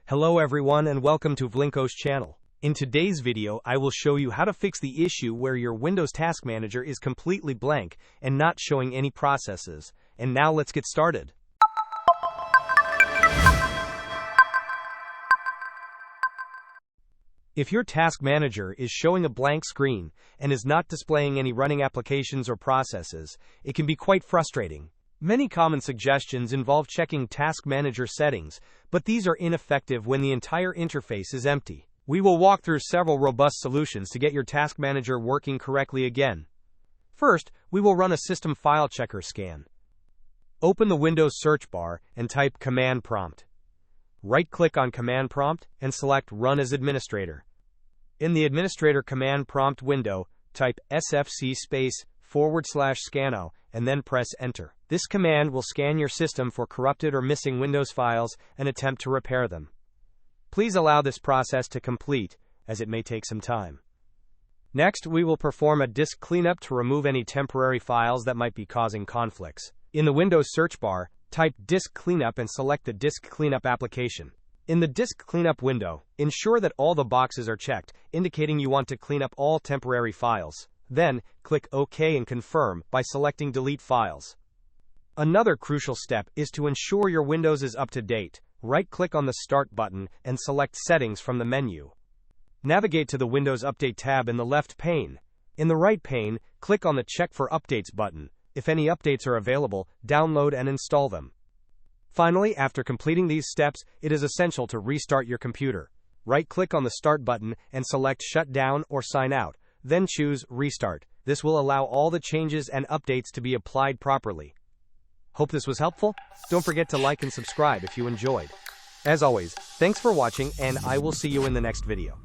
Hello everyone and welcome to Vlinko's channel. In today's video, I will show you how to fix the issue where your Windows Task Manager is completely blank and not showing any processes. And now let's get started. If your Task Manager is showing a blank screen and is not displaying any running applications or processes, it can be quite frustrating. Many common suggestions involve checking Task Manager settings, but these are ineffective when the entire interface is empty. We will walk through several robust solutions to get your Task Manager working correctly again. First, we will run a System File Checker scan. Open the Windows search bar and type Command Prompt. Right-click on Command Prompt and select Run as Administrator. In the Administrator Command Prompt window, type sfc/scannow and then press Enter. This command will scan your system for corrupted or missing Windows files and attempt to repair them. Please allow this process to complete, as it may take some time. Next, we will perform a disk cleanup to remove any temporary files that might be causing conflicts. In the Windows search bar, type Disk Cleanup and select the Disk Cleanup application. In the Disk Cleanup window, ensure that all the boxes are checked, indicating you want to clean up all temporary files. Then, click OK and confirm by selecting Delete Files. Another crucial step is to ensure your Windows is up to date. Right-click on the Start button and select Settings from the menu. Navigate to the Windows Update tab in the left pane. In the right pane, click on the Check for Updates button. If any updates are available, download and install them. Finally, after completing these steps, it is essential to restart your computer. Right-click on the Start button and select Shut Down or Sign Out. Then choose Restart. This will allow all the changes and updates to be applied properly. Hope this was helpful. Don't forget to like and subscribe if you enjoyed. As always, thanks for watching and I will see you in the next video.